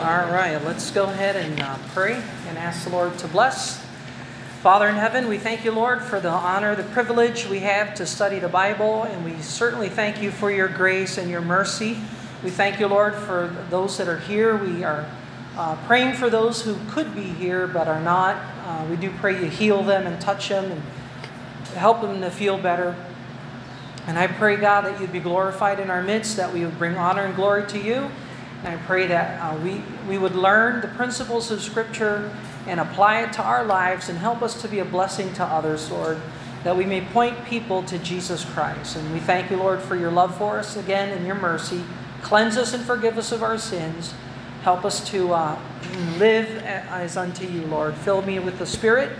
All right, let's go ahead and pray and ask the Lord to bless. Father in heaven, we thank you, Lord, for the honor, the privilege we have to study the Bible, and we certainly thank you for your grace and your mercy. We thank you, Lord, for those that are here. We are praying for those who could be here but are not. We do pray you heal them and touch them and help them to feel better. And I pray, God, that you'd be glorified in our midst, that we would bring honor and glory to you. And I pray that we would learn the principles of Scripture and apply it to our lives and help us to be a blessing to others, Lord, that we may point people to Jesus Christ. And we thank you, Lord, for your love for us again and your mercy. Cleanse us and forgive us of our sins. Help us to live as unto you, Lord. Fill me with the Spirit,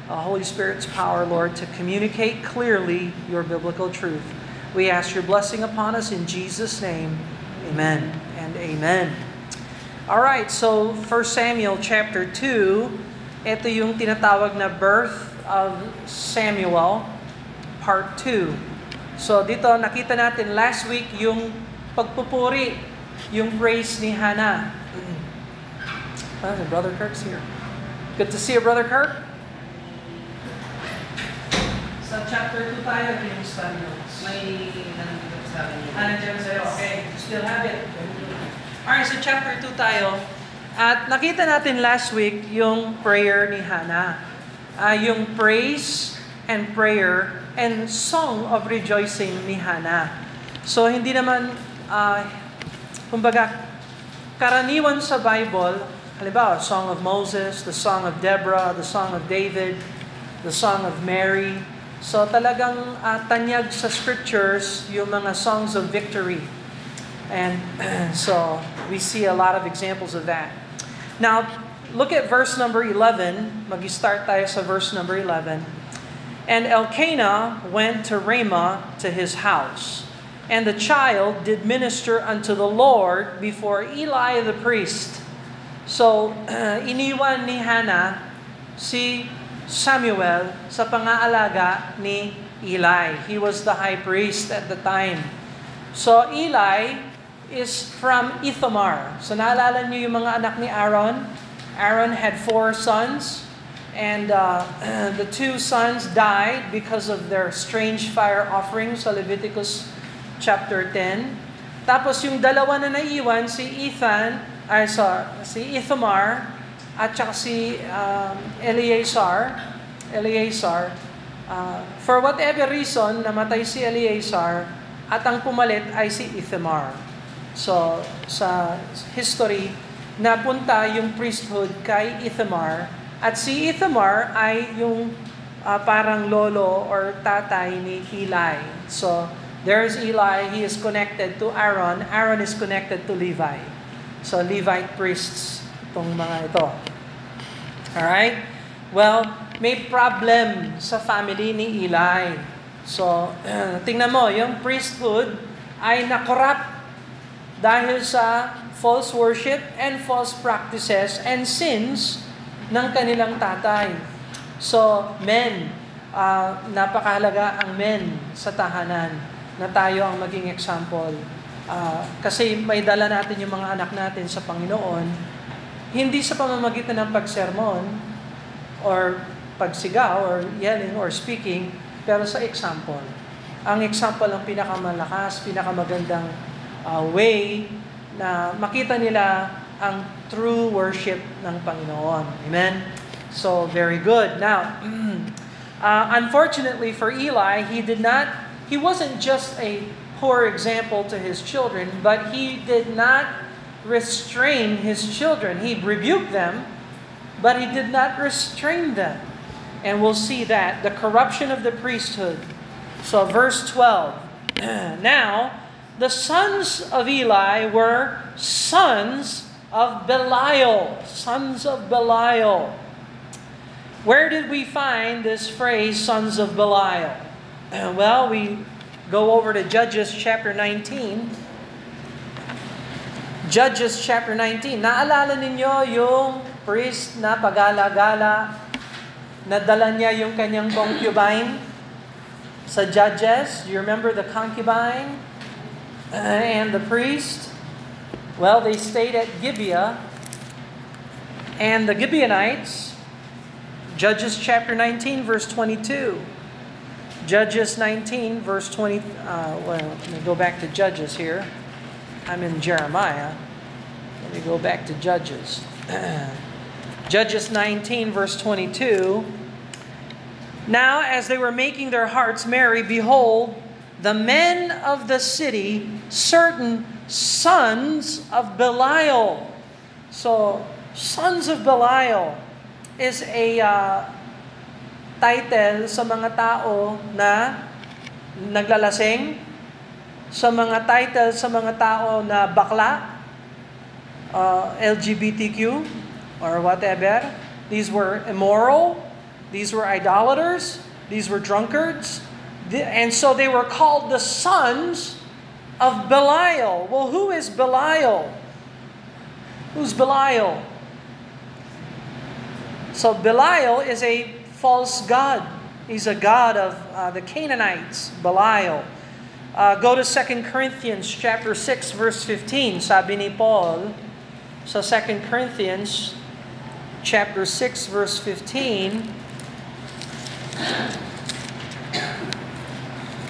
Holy Spirit's power, Lord, to communicate clearly your biblical truth. We ask your blessing upon us in Jesus' name. Amen and amen. All right, so 1 Samuel chapter 2, ito yung tinatawag na birth of Samuel, part 2. So dito nakita natin last week yung pagpupuri, yung praise ni Hannah. Brother Kirk's here. Good to see you, Brother Kirk. Sa chapter 2 tayo, yung study notes. May nandito sa akin. Nandiyan sa'yo. Okay, still have it. Alright, so chapter 2 tayo. At nakita natin last week yung prayer ni Hannah. Yung praise and prayer and song of rejoicing ni Hannah. So hindi naman, kumbaga, karaniwan sa Bible, halimbawa, Song of Moses, the Song of Deborah, the Song of David, the Song of Mary. So talagang tanyag sa scriptures yung mga songs of victory. And so we see a lot of examples of that. Now, look at verse number 11. Mag-start tayo sa verse number 11. And Elkanah went to Ramah to his house. And the child did minister unto the Lord before Eli the priest. So, iniwan ni Hannah si Samuel sa pangaalaga ni Eli. He was the high priest at the time. So, Eli is from Ithamar. So, naalala niyo yung mga anak ni Aaron? Aaron had 4 sons, and the 2 sons died because of their strange fire offerings sa Leviticus chapter 10. Tapos yung dalawa na naiwan, si Ithamar at saka si Eleazar, for whatever reason, namatay si Eleazar at ang pumalit ay si Ithamar. So, sa history, napunta yung priesthood kay Ithamar at si Ithamar ay yung parang lolo or tatay ni Eli. So, there's Eli, he is connected to Aaron. Aaron is connected to Levi. So, Levite priests itong mga ito. Alright? Well, may problem sa family ni Eli. So, tingnan mo, yung priesthood ay na-corrupt dahil sa false worship and false practices and sins ng kanilang tatay. So, men, napakahalaga ang men sa tahanan na tayo ang maging example. Kasi may dala natin yung mga anak natin sa Panginoon, hindi sa pamamagitan ng pagsermon or pagsigaw or yelling or speaking, pero sa example. Ang example ang pinakamalakas, pinakamagandang way na makita nila ang true worship ng Panginoon. Amen? So, very good. Now, unfortunately for Eli, he wasn't just a poor example to his children, but he did not restrain his children. He rebuked them, but he did not restrain them. And we'll see that, the corruption of the priesthood. So, verse 12. Now, the sons of Eli were sons of Belial. Sons of Belial. Where did we find this phrase, sons of Belial? Well, we go over to Judges chapter 19. Judges chapter 19. Naalala ninyo yung priest na pagala-gala, nadala niya yung kanyang concubine sa Judges? Do you remember the concubine? And the priest, well, they stayed at Gibeah And the Gibeonites, Judges chapter 19, verse 22. Judges 19, verse 20. Let me go back to Judges here. I'm in Jeremiah. Let me go back to Judges. Judges 19, verse 22. Now, as they were making their hearts merry, behold, the men of the city, certain sons of Belial. So, sons of Belial is a title sa mga tao na naglalasing, sa mga title sa mga tao na bakla, LGBTQ, or whatever. These were immoral, these were idolaters, these were drunkards, and so they were called the sons of Belial. Well, who is Belial? Who's Belial? So Belial is a false god. He's a god of the Canaanites, Belial. Go to 2 Corinthians chapter 6, verse 15. Sabi ni Paul sa 2 Corinthians chapter 6, verse 15.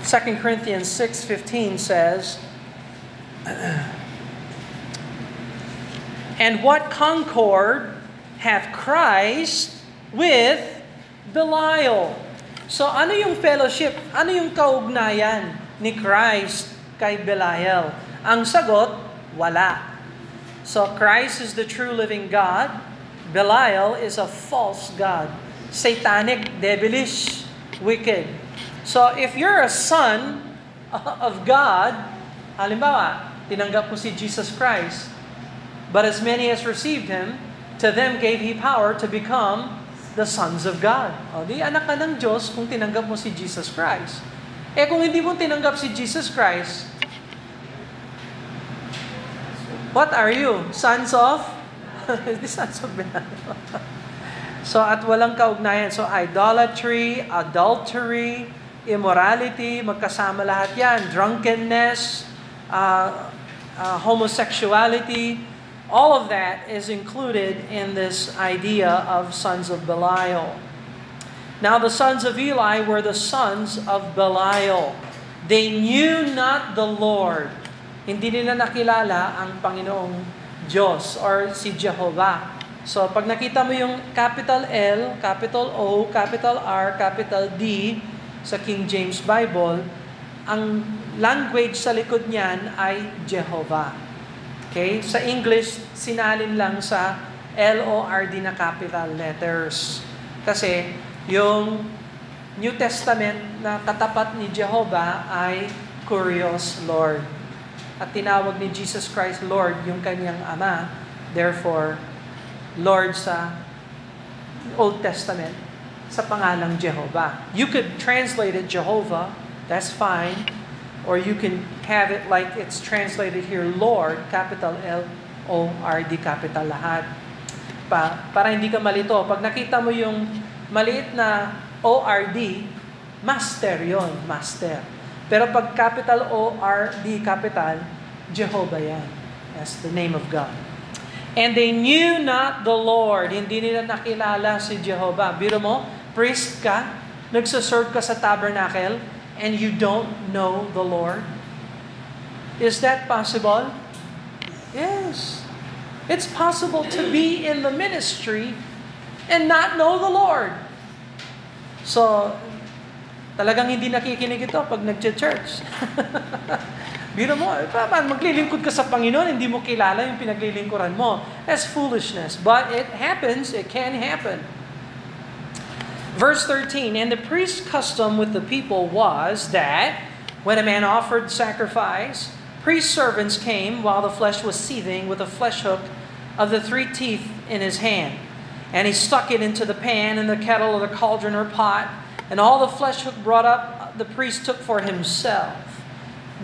2 Corinthians 6:15 says, "And what concord hath Christ with Belial?" So ano yung fellowship? Ano yung kaugnayan ni Christ kay Belial? Ang sagot, wala. So Christ is the true living God. Belial is a false god. Satanic, devilish, wicked. So if you're a son of God, halimbawa, tinanggap mo si Jesus Christ, but as many as received Him, to them gave He power to become the sons of God. O di anak ka ng Diyos kung tinanggap mo si Jesus Christ. Eh kung hindi mo tinanggap si Jesus Christ, what are you? Sons of? The sons of Belial. So at walang kaugnayan. So idolatry, adultery, immorality, magkasama lahat yan. Drunkenness, homosexuality, all of that is included in this idea of sons of Belial. Now the sons of Eli were the sons of Belial. They knew not the Lord. Hindi nila nakilala ang Panginoong Diyos or si Jehovah. So pag nakita mo yung capital L, capital O, capital R, capital D sa King James Bible, ang language sa likod niyan ay Jehovah. Okay? Sa English, sinalin lang sa L-O-R-D na capital letters. Kasi yung New Testament na katapat ni Jehovah ay Kurios Lord. At tinawag ni Jesus Christ Lord yung kanyang ama. Therefore, Lord sa Old Testament sa pangalang Jehovah. You could translate it Jehovah, that's fine. Or you can have it like it's translated here, Lord, capital L-O-R-D, capital lahat. Para hindi ka malito. Pag nakita mo yung maliit na O-R-D, master yon, master. Pero pag capital O-R-D, capital, Jehovah yan. That's the name of God. And they knew not the Lord. Hindi nila nakilala si Jehovah. Biro mo, priest ka, nagsaserve ka sa tabernacle, and you don't know the Lord? Is that possible? Yes. It's possible to be in the ministry and not know the Lord. So, talagang hindi nakikinig ito pag nag-church. Biro mo, maglilingkod ka sa Panginoon, hindi mo kilala yung pinaglilingkuran mo. That's foolishness. But it happens, it can happen. Verse 13, and the priest's custom with the people was that when a man offered sacrifice, priest servants came while the flesh was seething with a flesh hook of the 3 teeth in his hand. And he stuck it into the pan and the kettle or the cauldron or pot, and all the flesh hook brought up, the priest took for himself.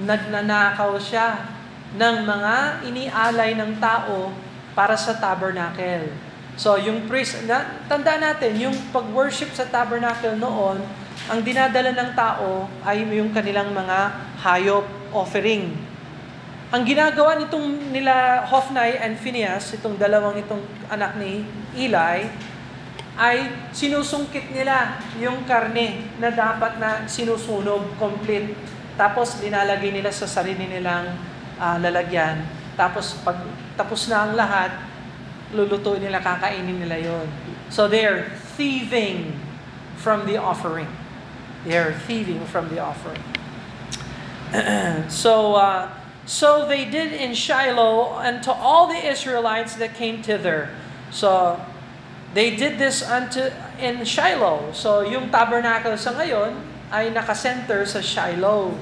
Nagnanakaw siya ng mga inialay ng tao para sa tabernacle. So yung priest, tandaan natin, yung pag-worship sa tabernacle noon, ang dinadala ng tao ay yung kanilang mga hayop offering. Ang ginagawa nitong nila Hophni and Phinehas, itong dalawang itong anak ni Eli, ay sinusungkit nila yung karne na dapat na sinusunog complete. Tapos linalagay nila sa sarili nilang lalagyan. Tapos pag tapos na ang lahat, lulutuin nila, kakainin nila yon. So they are thieving from the offering. They are thieving from the offering. So they did in Shiloh unto all the Israelites that came thither. So they did this in Shiloh. So yung tabernacle sa ngayon ay nakasenter sa Shiloh.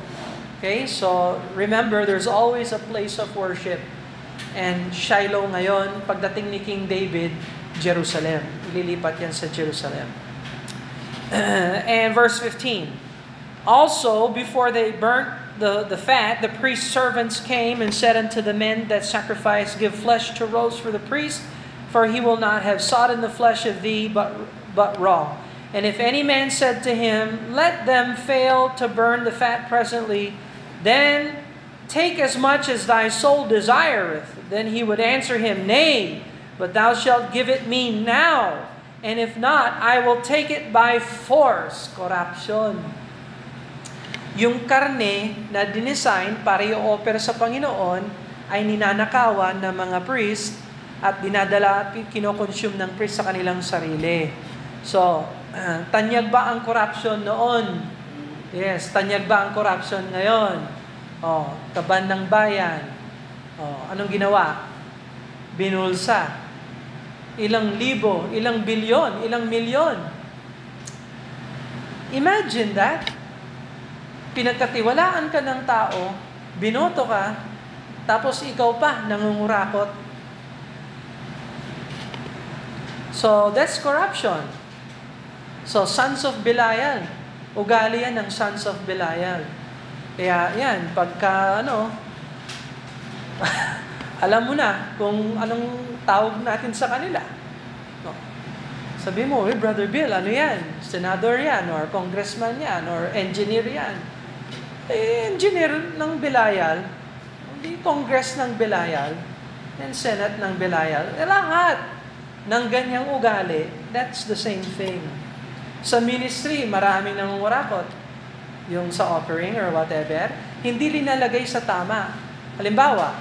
Okay? So remember, there's always a place of worship. And Shiloh ngayon, pagdating ni King David, Jerusalem. Ililipat yan sa Jerusalem. And verse 15. Also, before they burnt the fat, the priest's servants came and said unto the men that sacrifice, Give flesh to roast for the priest, for he will not have sodden the flesh of thee, but raw. And if any man said to him, Let them fail to burn the fat presently, then take as much as thy soul desireth. Then he would answer him, Nay, but thou shalt give it me now, and if not, I will take it by force. Corruption. Yung karne na dinesign para i-offer sa Panginoon ay ninanakawan ng mga priest at dinadala, kinokonsume ng priest sa kanilang sarili. So, tanyag ba ang corruption noon? Yes, tanyag ba ang corruption ngayon? Kaban ng bayan. Anong ginawa? Binulsa. Ilang libo, ilang bilyon, ilang milyon. Imagine that. Pinagkatiwalaan ka ng tao, binoto ka, tapos ikaw pa nangungurakot. So, that's corruption. So, sons of Belial. Ugali yan ng sons of Belial. Kaya yan, pagka alam mo na kung anong tawag natin sa kanila. No. Sabi mo, Brother Bill, ano yan? Senador yan, or congressman yan, or engineer yan. Engineer ng Belial, hindi congress ng Belial, and senate ng Belial. Lahat ng ganyang ugali, that's the same thing. Sa ministry, maraming nangungurakot. Yung sa offering or whatever, hindi linalagay sa tama. Halimbawa,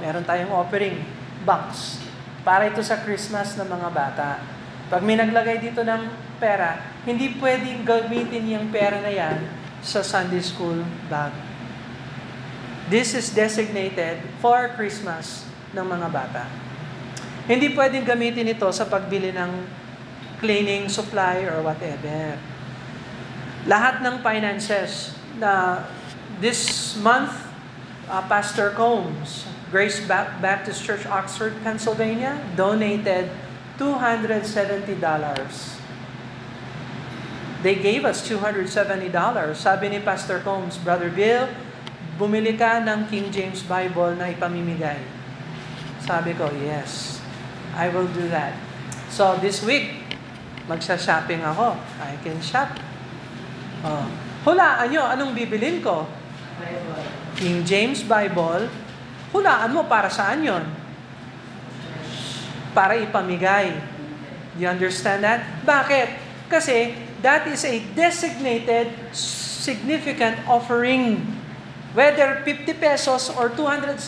meron tayong offering box. Para ito sa Christmas ng mga bata. Pag may naglagay dito ng pera, hindi pwedeng gamitin yung pera na yan sa Sunday school bag. This is designated for Christmas ng mga bata. Hindi pwedeng gamitin ito sa pagbili ng cleaning supply or whatever. Lahat ng finances na this month, Pastor Combs, Grace Baptist Church, Oxford, Pennsylvania, donated $270. They gave us $270. Sabi ni Pastor Combs, Brother Bill, bumili ka ng King James Bible na ipamimigay. Sabi ko, yes, I will do that. So this week, magsha-shopping ako. I can shop. Hulaan nyo, anong bibilin ko? Bible. King James Bible. Hulaan mo, para saan yon? Para ipamigay. You understand that? Bakit? Kasi that is a designated, significant offering. Whether 50 pesos or $270,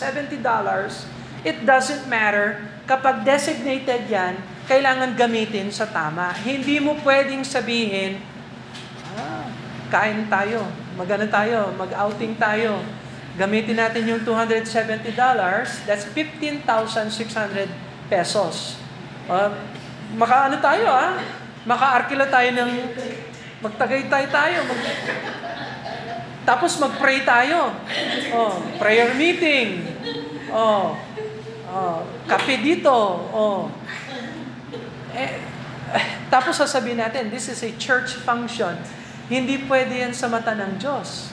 it doesn't matter. Kapag designated yan, kailangan gamitin sa tama. Hindi mo pwedeng sabihin, kain tayo, mag-outing tayo. Gamitin natin yung $270, that's 15,600 pesos. Maka-ano tayo maka-arkila tayo ng magtagaytay tayo. Tapos mag-pray tayo. Prayer meeting. Kape dito. Tapos sasabihin natin, this is a church function. Hindi pwede yan sa mata ng Diyos.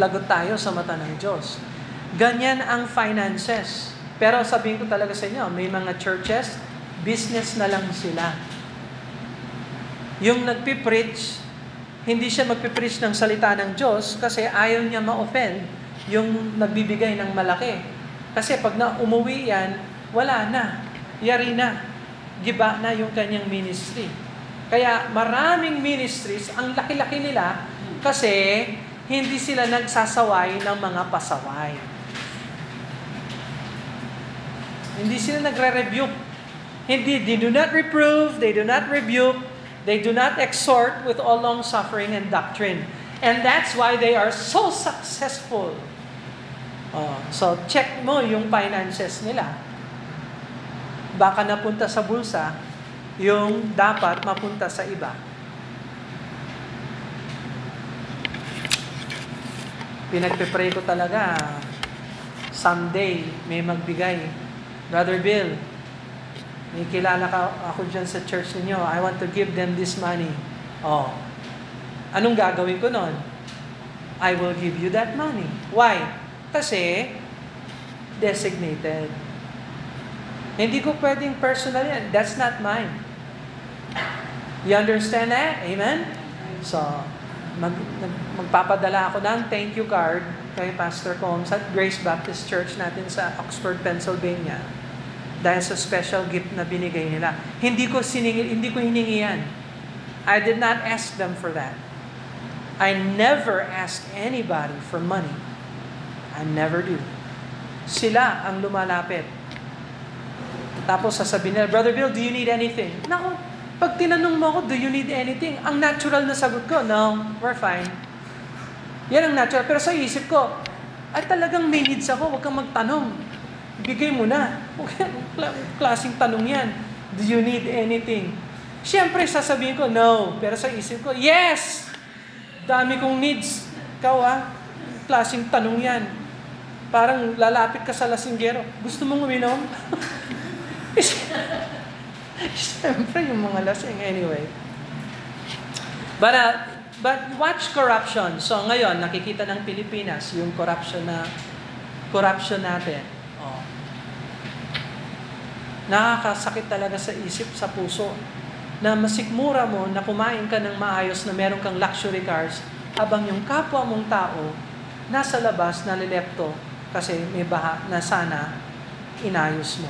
Lagot tayo sa mata ng Diyos. Ganyan ang finances. Pero sabihin ko talaga sa inyo, may mga churches, business na lang sila. Yung nagpipreach, hindi siya magpipreach ng salita ng Diyos kasi ayaw niya ma-offend yung nagbibigay ng malaki. Kasi pag umuwi yan, wala na. Yari na. Giba na yung kanyang ministry. Kaya maraming ministries, ang laki-laki nila kasi hindi sila nagsasaway ng mga pasaway. Hindi sila nagre-rebuke. They do not reprove, they do not rebuke, they do not exhort with all long-suffering and doctrine. And that's why they are so successful. So check mo yung finances nila. Baka napunta sa bulsa, yung dapat mapunta sa iba. Pinagpipray ko talaga, someday may magbigay. Brother Bill, may kilala ako dyan sa church ninyo. I want to give them this money. Anong gagawin ko nun? I will give you that money. Why? Kasi designated. Hindi ko pwedeng personal yan. That's not mine. You understand that? Amen? So, magpapadala ako ng thank you card kay Pastor Combs at Grace Baptist Church natin sa Oxford, Pennsylvania. Dahil sa special gift na binigay nila. Hindi ko hiningi yan. I did not ask them for that. I never ask anybody for money. I never do. Sila ang lumalapit. Tapos sasabihin nila, Brother Bill, do you need anything? Naku, pag tinanong mo ako, do you need anything? Ang natural na sagot ko, no, we're fine. Yan ang natural. Pero sa isip ko, ay talagang may needs ako, huwag kang magtanong. Bigay mo na. Klaseng tanong yan. Do you need anything? Siyempre, sasabihin ko, no. Pero sa isip ko, yes! Dami kong needs. Ikaw klaseng tanong yan. Parang lalapit ka sa lasinggero. Gusto mong uminom? Siyempre, yung mga lasing. Anyway. But watch corruption. So ngayon, nakikita ng Pilipinas yung corruption natin. Nakakasakit talaga sa isip, sa puso, na masikmura mo na kumain ka ng maayos na meron kang luxury cars habang yung kapwa mong tao nasa labas nalilepto kasi may baha na sana inayos mo.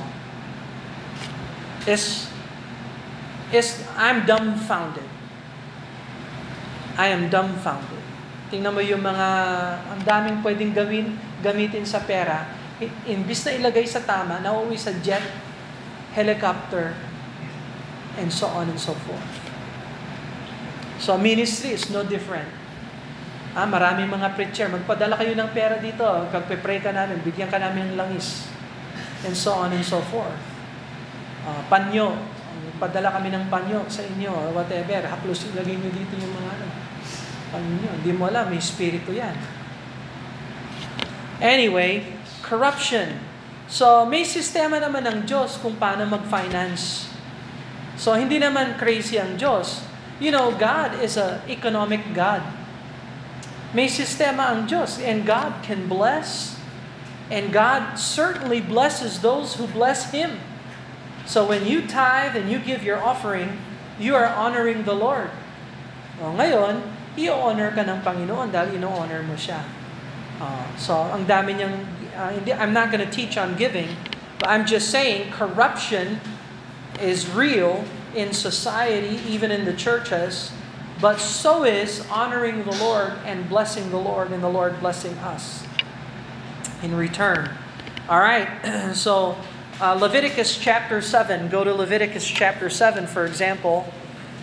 I'm dumbfounded. I am dumbfounded. Tingnan mo yung ang daming pwedeng gamitin sa pera. Imbis na ilagay sa tama, nauwi sa jet, helicopter, and so on and so forth. So ministry is no different. Maraming mga preacher, magpadala kayo ng pera dito, pagpe-pray ka namin, bigyan ka namin ng langis, and so on and so forth. Panyo, padala kami ng panyo sa inyo, or whatever, haplos ilagay nyo dito yung mga panyo. Hindi mo alam, may spirito yan. Anyway, corruption. So, may sistema naman ng Diyos kung paano mag-finance. So, hindi naman crazy ang Diyos. You know, God is an economic God. May sistema ang Diyos, and God can bless, and God certainly blesses those who bless Him. So, when you tithe and you give your offering, you are honoring the Lord. Ngayon, i-honor ka ng Panginoon dahil ino-honor mo siya. So, ang dami niyang I'm not going to teach on giving, but I'm just saying corruption is real in society, even in the churches, but so is honoring the Lord and blessing the Lord and the Lord blessing us in return. All right, so Leviticus chapter 7, go to Leviticus chapter 7 for example.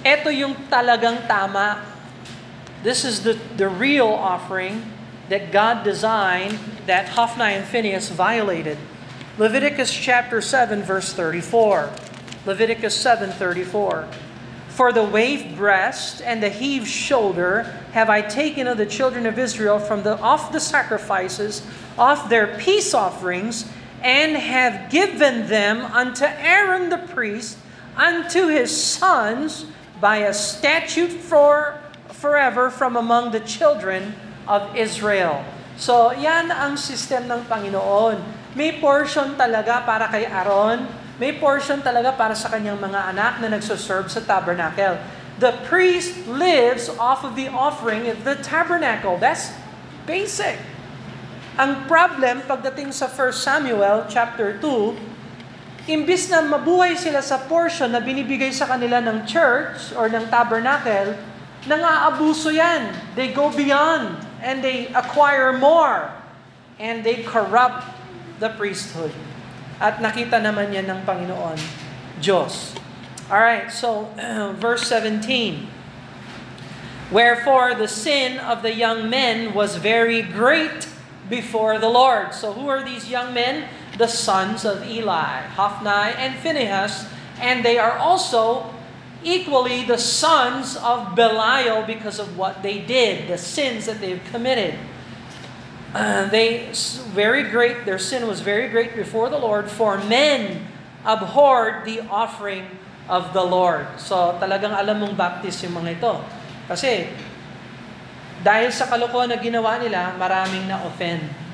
Ito yung talagang tama. This is the real offering that God designed that Hophni and Phinehas violated. Leviticus chapter 7 verse 34. Leviticus 7:34. For the waved breast and the heaved shoulder have I taken of the children of Israel from off the sacrifices, off their peace offerings, and have given them unto Aaron the priest, unto his sons, by a statute forever from among the children of Israel. So, yan ang system ng Panginoon. May portion talaga para kay Aaron, may portion talaga para sa kanyang mga anak na nagsuserve sa tabernacle. The priest lives off of the offering of the tabernacle. That's basic. Ang problem, pagdating sa 1 Samuel chapter 2, imbis na mabuhay sila sa portion na binibigay sa kanila ng church or ng tabernacle, nang-aabuso yan. They go beyond and they acquire more and they corrupt the priesthood. At nakita naman yan ng Panginoon Diyos. Alright, so verse 17. Wherefore the sin of the young men was very great before the Lord. So who are these young men? The sons of Eli, Hophni and Phinehas, and they are also equally the sons of Belial because of what they did, the sins that they've committed. Their sin was very great before the Lord, for men abhorred the offering of the Lord. So talagang alam mong Baptist yung mga ito. Kasi dahil sa kalokohan na ginawa nila, maraming na-offend.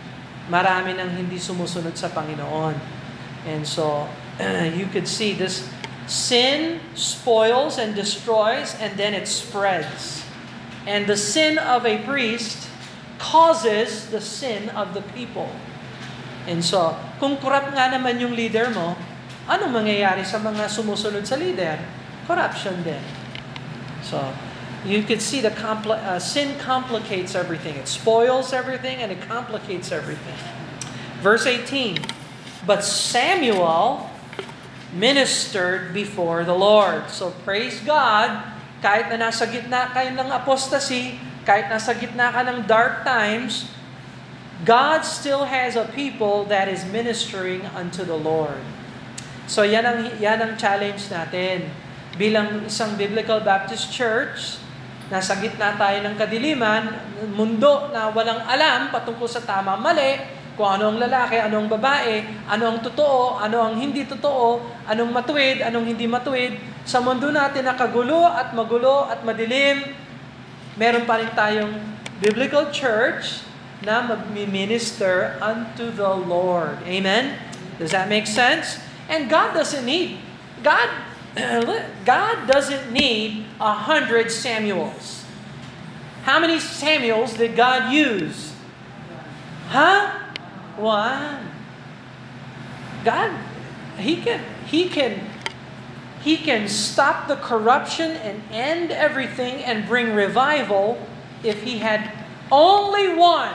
Marami nang hindi sumusunod sa Panginoon. And so, you could see this sin spoils and destroys and then it spreads. And the sin of a priest causes the sin of the people. And so, kung corrupt nga naman yung leader mo, ano mangyayari sa mga sumusunod sa leader? Corruption din. So, you could see the sin complicates everything. It spoils everything and it complicates everything. Verse 18, but Samuel ministered before the Lord. So praise God, kahit na nasa gitna kayo ng apostasy, kahit nasa gitna ka ng dark times, God still has a people that is ministering unto the Lord. So yan ang challenge natin. Bilang isang Biblical Baptist Church, nasa gitna tayo ng kadiliman, mundo na walang alam patungkol sa tama mali, kung ano ang lalaki, ano ang babae, ano ang totoo, ano ang hindi totoo, anong matuwid, anong hindi matuwid. Sa mundo natin na kagulo at magulo at madilim, meron pa rin tayong biblical church na mag-minister unto the Lord. Amen? Does that make sense? And God doesn't need 100 Samuels. How many Samuels did God use? Huh? One. God, He can stop the corruption and end everything and bring revival if He had only one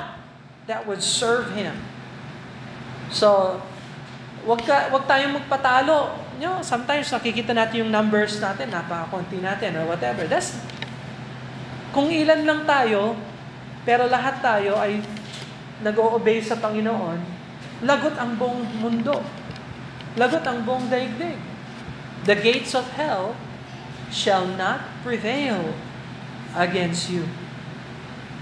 that would serve Him. So, wag tayong magpatalo. You know, sometimes nakikita natin yung numbers natin, napakakunti natin or whatever. Kung ilan lang tayo, pero lahat tayo ay nag-o-obey sa Panginoon, lagot ang buong mundo. Lagot ang buong daigdig. The gates of hell shall not prevail against you.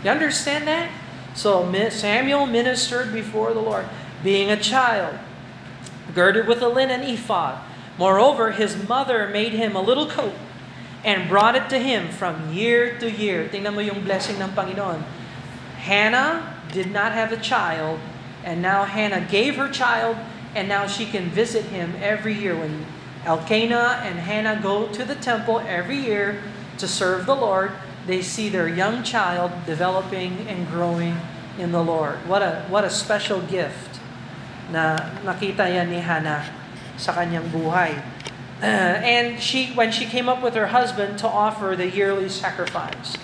You understand that? So Samuel ministered before the Lord, being a child, girded with a linen ephod. Moreover, his mother made him a little coat and brought it to him from year to year. Tingnan mo yung blessing ng Panginoon. Hannah did not have a child, and now Hannah gave her child, and now she can visit him every year. When Elkanah and Hannah go to the temple every year to serve the Lord, they see their young child developing and growing in the Lord. What a special gift na nakita yan ni Hannah sa kanyang buhay. And when she came up with her husband to offer the yearly sacrifice.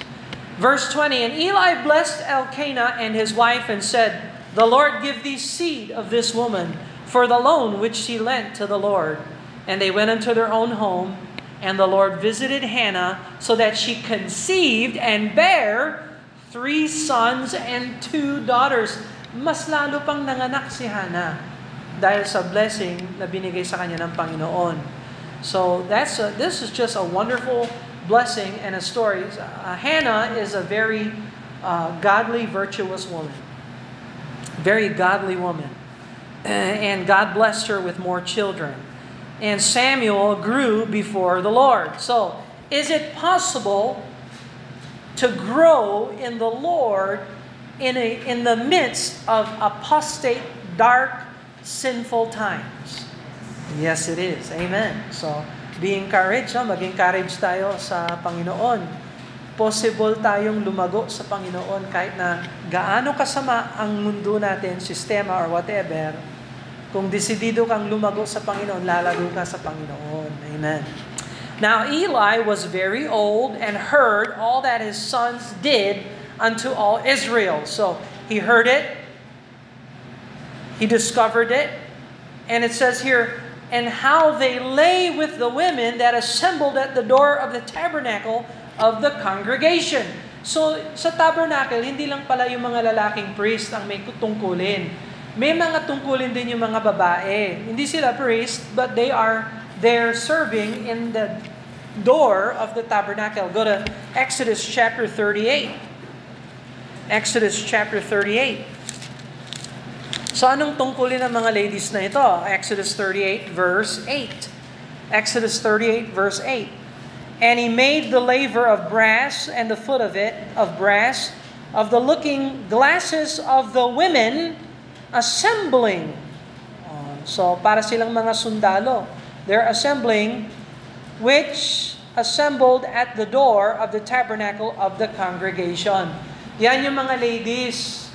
Verse 20, and Eli blessed Elkanah and his wife and said, the Lord give thee seed of this woman for the loan which she lent to the Lord. And they went unto their own home, and the Lord visited Hannah so that she conceived and bare 3 sons and 2 daughters. Mas lalo pang nanganak si Hannah dahil sa blessing na binigay sa kanya ng Panginoon. So this is just a wonderful blessing and a story. Hannah is a very godly, virtuous woman. Very godly woman. And God blessed her with more children. And Samuel grew before the Lord. So, is it possible to grow in the Lord in the midst of apostate, dark, sinful times? Yes, it is. Amen. So, be encouraged. Mag-encourage tayo sa Panginoon. possible tayong lumago sa Panginoon kahit na gaano kasama ang mundo natin, sistema or whatever. Kung desidido kang lumago sa Panginoon, lalago ka sa Panginoon. Amen. Now Eli was very old and heard all that his sons did unto all Israel. So he heard it, he discovered it, and it says here, and how they lay with the women that assembled at the door of the tabernacle of the congregation. So sa tabernacle, hindi lang pala yung mga lalaking priest ang may tungkulin. May mga tungkulin din yung mga babae. Hindi sila priest, but they're serving in the door of the tabernacle. Go to Exodus chapter 38. Exodus chapter 38. So anong tungkulin ng mga ladies na ito? Exodus 38 verse 8. Exodus 38 verse 8. And he made the laver of brass and the foot of it of brass of the looking glasses of the women assembling. So para silang mga sundalo. They're assembling, which assembled at the door of the tabernacle of the congregation. Yan yung mga ladies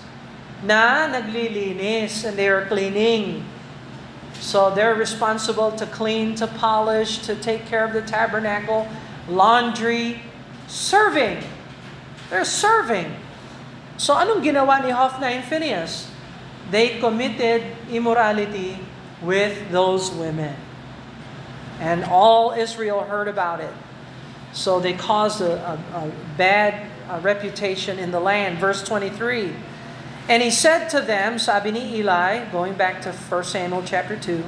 na naglilinis and they are cleaning. So they're responsible to clean, to polish, to take care of the tabernacle, laundry, serving. They're serving. So anong ginawa ni Hophni and Phinehas? They committed immorality with those women. And all Israel heard about it. So they caused a bad reputation in the land. Verse 23. And he said to them, sabi ni Eli, going back to 1 Samuel chapter 2,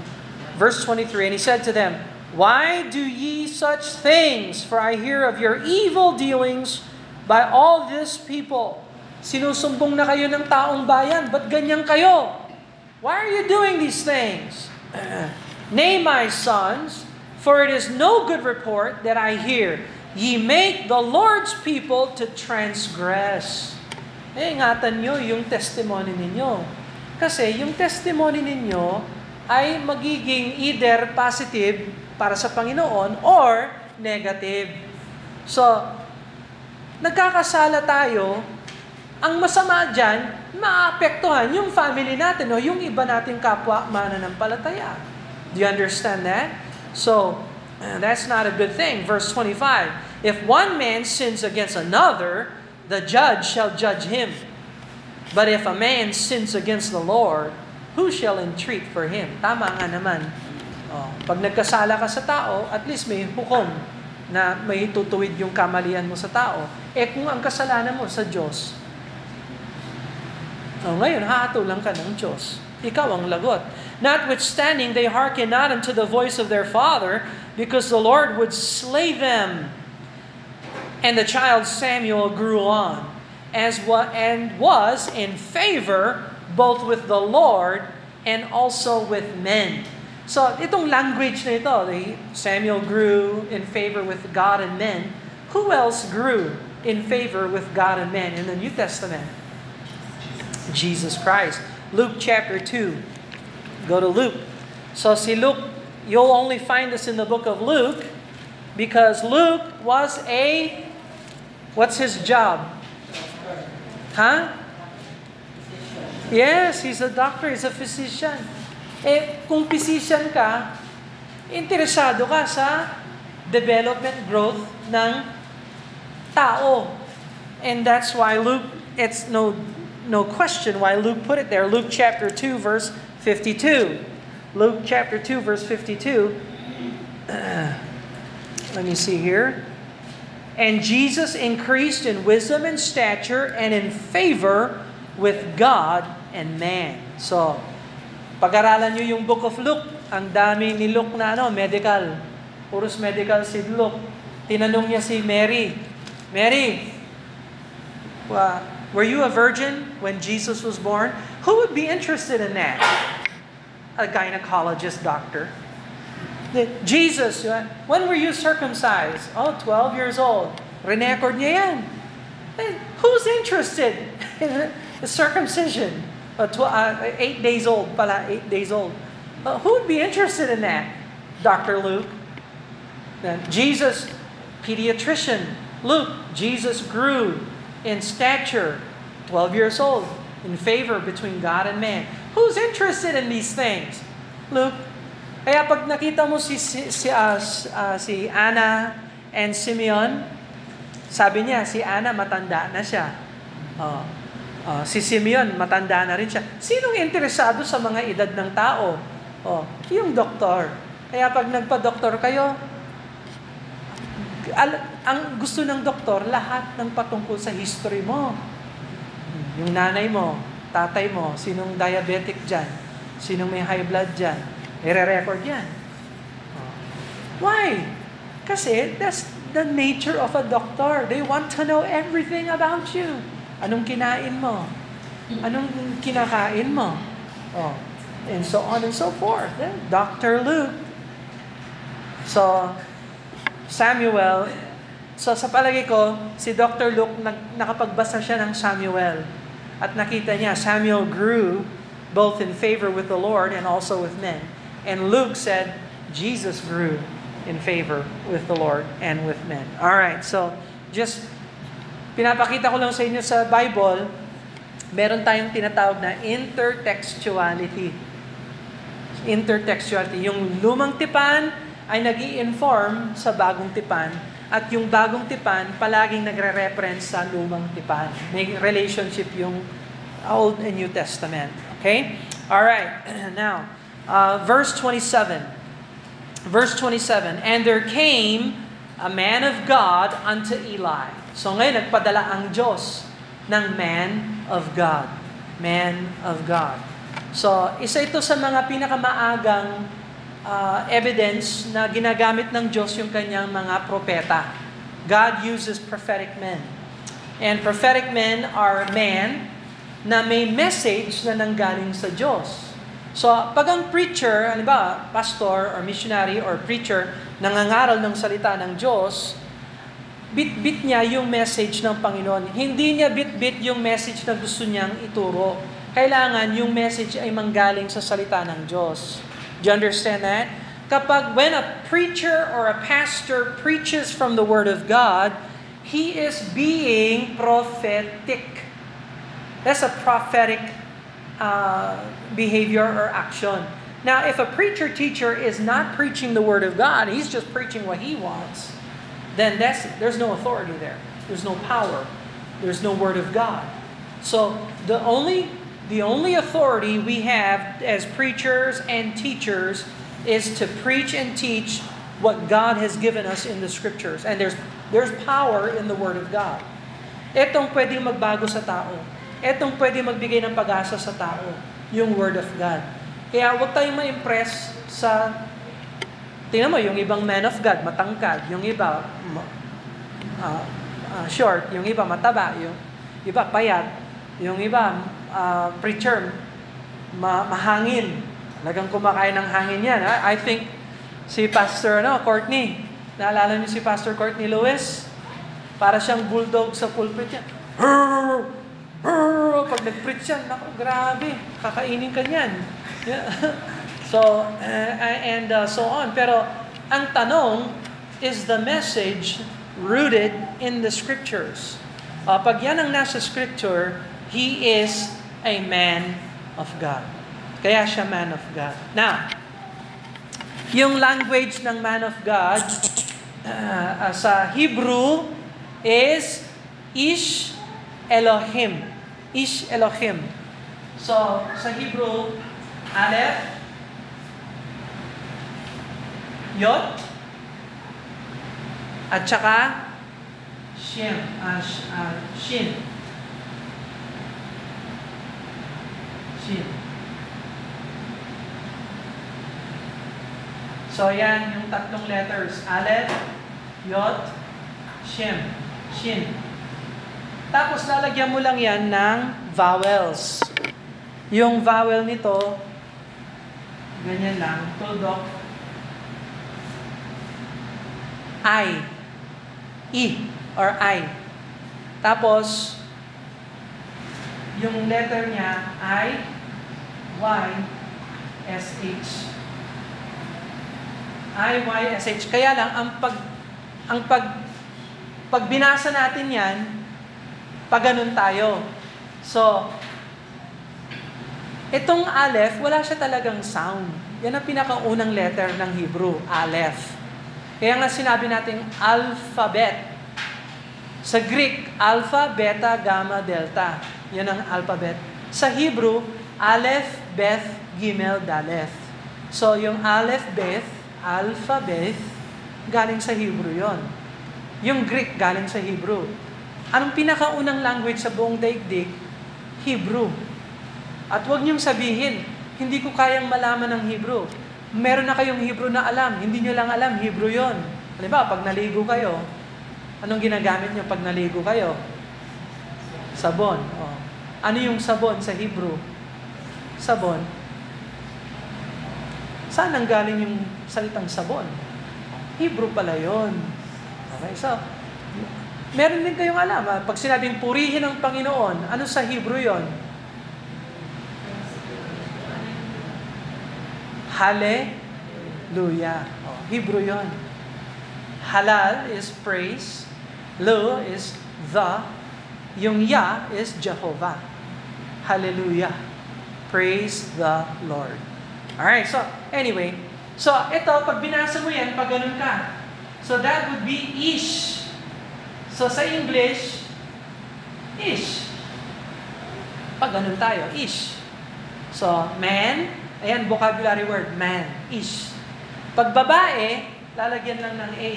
verse 23, and he said to them, why do ye such things? For I hear of your evil dealings by all this people. Sinusumbong na kayo ng taong bayan, ba't ganyan kayo? Why are you doing these things? Nay, my sons, for it is no good report that I hear. Ye make the Lord's people to transgress. Ingatan nyo yung testimony ninyo. Kasi yung testimony ninyo ay magiging either positive para sa Panginoon or negative. So, nagkakasala tayo, ang masama dyan, maapektuhan yung family natin o yung iba nating kapwa mananampalataya. Do you understand that? So, that's not a good thing. Verse 25, if one man sins against another, the judge shall judge him. But if a man sins against the Lord, who shall entreat for him? Tama nga naman. Pag nagkasala ka sa tao, at least may hukom na may tutuwid yung kamalian mo sa tao. Kung ang kasalanan mo sa Diyos, ngayon, hahatulan ka ng Diyos. Ikaw ang lagot. Notwithstanding, they hearken not unto the voice of their father, because the Lord would slay them. And the child Samuel grew on, and was in favor both with the Lord and also with men. So, itong language na ito, Samuel grew in favor with God and men. Who else grew in favor with God and men in the New Testament? Jesus Christ. Luke chapter 2. Go to Luke. So, si Luke, you'll only find this in the book of Luke because Luke was what's his job? Huh? Yes, he's a doctor, he's a physician. Kung physician ka, interesado ka sa development growth ng tao. And that's why Luke, it's no question why Luke put it there. Luke chapter 2 verse 52. Luke chapter 2 verse 52. Let me see here. And Jesus increased in wisdom and stature and in favor with God and man. So, pag-aralan nyo yung book of Luke, ang dami ni Luke na medical. Puros medical si Luke. Tinanong niya si Mary, Mary, were you a virgin when Jesus was born? Who would be interested in that? A gynecologist doctor. Jesus, when were you circumcised? 12 years old. Record niya yan. Who's interested in circumcision? 8 days old pala, 8 days old. Who would be interested in that? Dr. Luke. Jesus, pediatrician. Luke, Jesus grew in stature, 12 years old, in favor between God and man. Who's interested in these things? Luke. Kaya pag nakita mo si Anna and Simeon, sabi niya, si Anna matanda na siya. Si Simeon matanda na rin siya. Sinong interesado sa mga edad ng tao? Yung doktor. Kaya pag nagpa-doktor kayo, ang gusto ng doktor, lahat ng patungkol sa history mo. Yung nanay mo, tatay mo, sinong diabetic dyan, sinong may high blood dyan, i-record yan. Why? Kasi that's the nature of a doctor. They want to know everything about you. Anong kinain mo? Anong kinakain mo? And so on and so forth. Dr. Luke. So, Samuel, so sa palagi ko, si Dr. Luke, nakapagbasa siya ng Samuel. At nakita niya, Samuel grew both in favor with the Lord and also with men. And Luke said, Jesus grew in favor with the Lord and with men. Alright, so just pinapakita ko lang sa inyo sa Bible, meron tayong tinatawag na intertextuality. Intertextuality. Yung lumang tipan ay nag-i-inform sa bagong tipan at yung bagong tipan palaging nagre-reference sa lumang tipan. May relationship yung Old and New Testament. Okay? Alright, now, verse 27. Verse 27, and there came a man of God unto Eli. So ngayon, nagpadala ang Diyos ng man of God. Man of God. So, isa ito sa mga pinakamaagang evidence na ginagamit ng Diyos yung kanyang mga propeta. God uses prophetic men. And prophetic men are men na may message na nanggaling sa Diyos. So, pag ang preacher, ano ba, pastor or missionary or preacher, nangangaral ng salita ng Diyos, bit-bit niya yung message ng Panginoon. Hindi niya bit-bit yung message na gusto niyang ituro. Kailangan yung message ay manggaling sa salita ng Diyos. Do you understand that? When a preacher or a pastor preaches from the Word of God, he is being prophetic. That's a prophetic behavior or action. Now, if a preacher-teacher is not preaching the Word of God, he's just preaching what he wants, then there's no authority there. There's no power. There's no Word of God. So, the only authority we have as preachers and teachers is to preach and teach what God has given us in the Scriptures. And there's power in the Word of God. Etong pwedeng magbago sa tao. Etong pwedeng magbigay ng pag-asa sa tao. Yung Word of God. Kaya huwag tayong ma-impress sa... Tingnan mo, yung ibang man of God, matangkad. Yung iba, short. Yung iba, mataba. Yung iba, payat. Yung iba, preacher, mahangin. Talagang kumakain ng hangin yan. I think si Pastor Courtney, naalala niyo si Pastor Courtney Lewis? Para siyang bulldog sa pulpit yan. Pag nag-preach yan, naku, grabe, kakainin ka niyan. Yeah. So, so on. Pero, ang tanong, is the message rooted in the Scriptures? Pag yan ang nasa Scripture, he is a man of God. Kaya siya man of God. Now, yung language ng man of God sa Hebrew is Ish Elohim. Ish Elohim. So, sa Hebrew, Aleph, Yod, at saka Shin. Shin. So, yan yung tatlong letters. Aleph, Yod, Shin. Tapos, lalagyan mo lang yan ng vowels. Yung vowel nito, ganyan lang, tuldok, I, or I. Tapos, yung letter niya, I, Y, S, H. I, Y, S, H. Kaya lang, ang pag binasa natin yan, pag ganun tayo. So, itong Aleph, wala siya talagang sound. Yan ang pinakaunang letter ng Hebrew, Aleph. Kaya nga sinabi natin alphabet. Sa Greek, alpha, beta, gamma, delta. Yan ang alphabet. Sa Hebrew, Aleph, Beth, Gimel, Daleth. So, yung Aleph, Beth, alpha, Beth, galing sa Hebrew yon. Yung Greek, galing sa Hebrew. Anong pinakaunang language sa buong daigdig? Hebrew. At huwag niyong sabihin, hindi ko kayang malaman ng Hebrew. Meron na kayong Hebrew na alam, hindi niyo lang alam, Hebrew yon. Halimbawa, pag naligo kayo, anong ginagamit niyo pag naligo kayo? Sabon. Oh. Ano yung sabon sa Hebrew? Sabon. Saan ang galing yung salitang sabon? Hebrew pala yon. Okay, so, meron din kayong alam. Pag sinabing purihin ang Panginoon, ano sa Hebrew yon? Hallelujah. Oh, Hebrew yon. Halal is praise. Lu is the. Yung Ya is Jehovah. Hallelujah. Praise the Lord. Alright, so anyway. So ito, pag binasa mo yan, pag ganun ka. So that would be ish. So sa English, ish. Pag ganun tayo, ish. So, man, ayan, vocabulary word, man, ish. Pag babae, lalagyan lang ng A.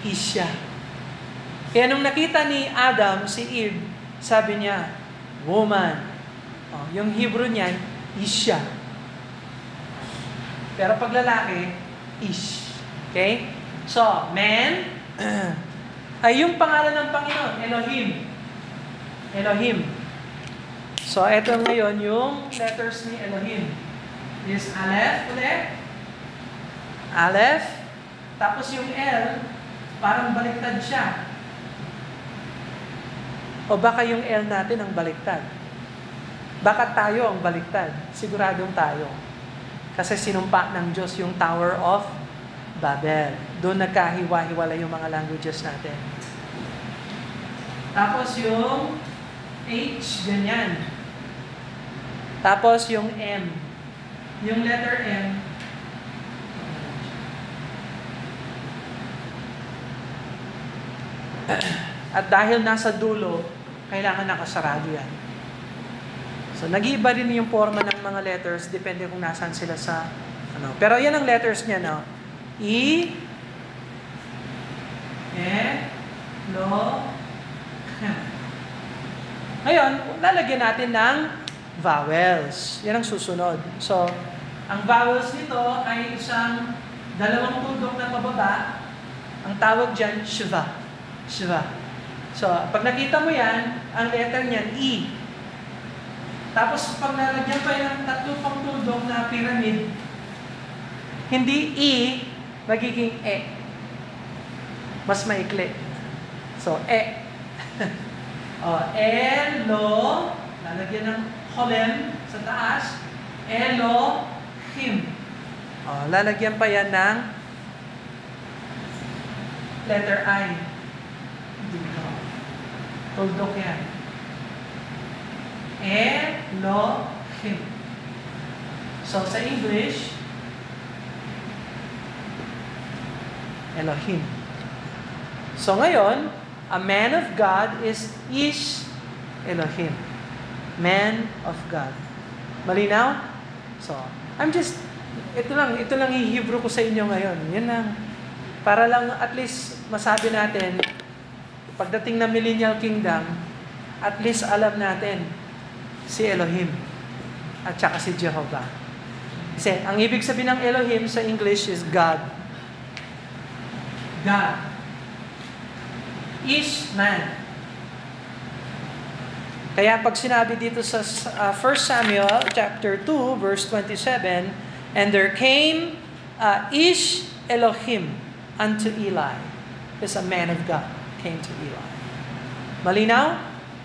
Isya. Kaya nung nakita ni Adam, si Eve, sabi niya, woman. Oh, yung Hebrew niyan, isya. Pero pag lalaki, ish. Okay? So, man, ay yung pangalan ng Panginoon, Elohim. Elohim. So, eto ngayon yung letters ni Elohim. Is Aleph ulit. Aleph. Tapos yung L, parang baliktad siya. O baka yung L natin ang baliktad. Baka tayo ang baliktad. Siguradong tayo. Kasi sinumpa ng Diyos yung Tower of Babel. Doon nagkahiwa-hiwala yung mga languages natin. Tapos yung H, ganyan. Tapos yung M. Yung letter M, at dahil nasa dulo, kailangan nakasarado yan. So, nag-iiba rin yung forma ng mga letters, depende kung nasaan sila sa, ano. Pero yan ang letters niya, no? E, Lo, Ngayon, lalagyan natin ng vowels. Yan ang susunod. So, ang vowels nito ay isang dalawang tuldok na pababa. Ang tawag dyan, shva. Shva. So, pag nakita mo yan, ang letter niyan, E. Tapos, pag nalagyan pa yan ng tatlo pang tuldok na pyramid, hindi E, magiging E. Mas maikli. So, E. Elo, lalagyan ng Holem sa taas. Elohim. Lalagyan pa yan ng letter I. Dito. Tuldok yan. Elohim. So, sa English, Elohim. So, ngayon, a man of God is Elohim. Man of God. Malinaw? So, ito lang i-Hebrew ko sa inyo ngayon. Yan lang. Para lang at least masabi natin, pagdating ng Millennial Kingdom, at least alam natin si Elohim at saka si Jehovah. Kasi ang ibig sabihin ng Elohim sa English is God. God. Is man. Kaya pag sinabi dito sa 1 Samuel chapter 2 verse 27, and there came Ish Elohim unto Eli. Is a man of God came to Eli. Malinaw?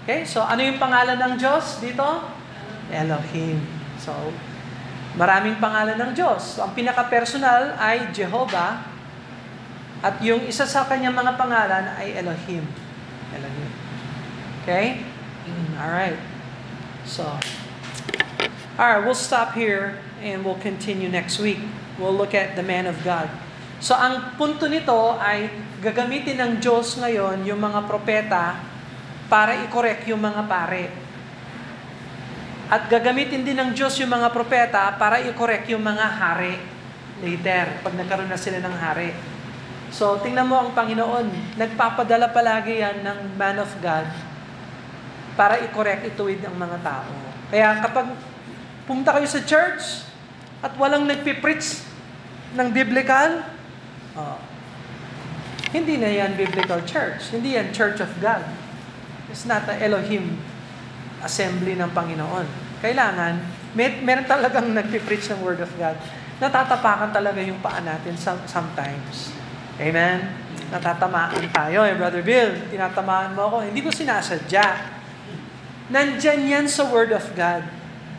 Okay, so ano yung pangalan ng Diyos dito? Elohim. So, maraming pangalan ng Diyos. So, ang pinaka-personal ay Jehovah. At yung isa sa kanyang mga pangalan ay Elohim. Elohim. Okay? Alright. So, alright, we'll stop here and we'll continue next week. We'll look at the man of God. So, ang punto nito ay gagamitin ng Diyos ngayon yung mga propeta para i-correct yung mga pare. At gagamitin din ng Diyos yung mga propeta para i-correct yung mga hari later, pag nagkaroon na sila ng hari. So, tingnan mo ang Panginoon, nagpapadala palagi yan ng man of God para i-correct, ituwid ang mga tao. Kaya kapag pumunta kayo sa church at walang nagpipreach ng biblical, hindi na yan biblical church. Hindi yan church of God. It's not the Elohim assembly ng Panginoon. Kailangan, meron talagang nagpipreach ng Word of God. Natatapakan talaga yung paa natin sometimes. Amen? Natatamaan tayo. Brother Bill, tinatamaan mo ako. Hindi ko sinasadya. Nandyan yan sa Word of God.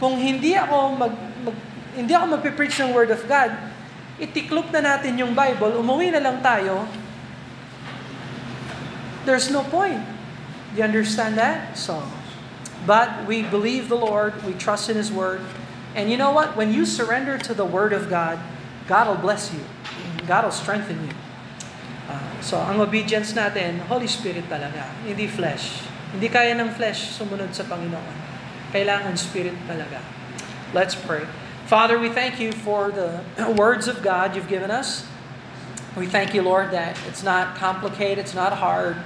Kung hindi ako magpipreach ng Word of God, itiklop na natin yung Bible, umuwi na lang tayo, there's no point. You understand that? So, but we believe the Lord, we trust in His Word, and you know what? When you surrender to the Word of God, God will bless you. God will strengthen you. So, ang obedience natin, Holy Spirit talaga, hindi flesh. Hindi kaya ng flesh sumunod sa Panginoon. Kailangan Spirit talaga. Let's pray. Father, we thank you for the words of God you've given us. We thank you, Lord, that it's not complicated, it's not hard,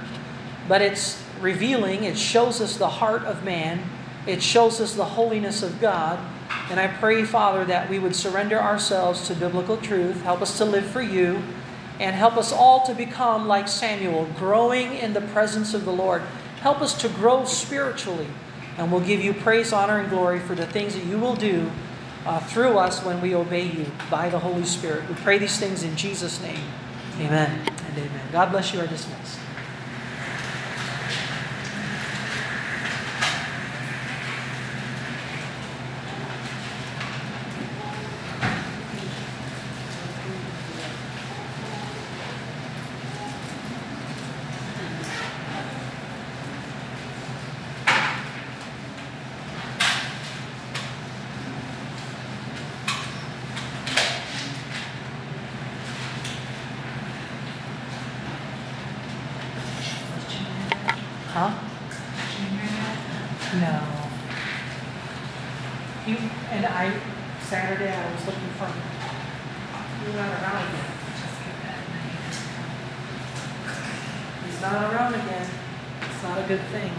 but it's revealing, it shows us the heart of man, it shows us the holiness of God, and I pray, Father, that we would surrender ourselves to biblical truth, help us to live for you, and help us all to become like Samuel, growing in the presence of the Lord. Help us to grow spiritually, and we'll give you praise, honor, and glory for the things that you will do through us when we obey you by the Holy Spirit. We pray these things in Jesus' name. Amen and amen. God bless you. Are dismissed. Huh? No. Saturday I was looking for him. He's not around again. He's not around again. It's not a good thing.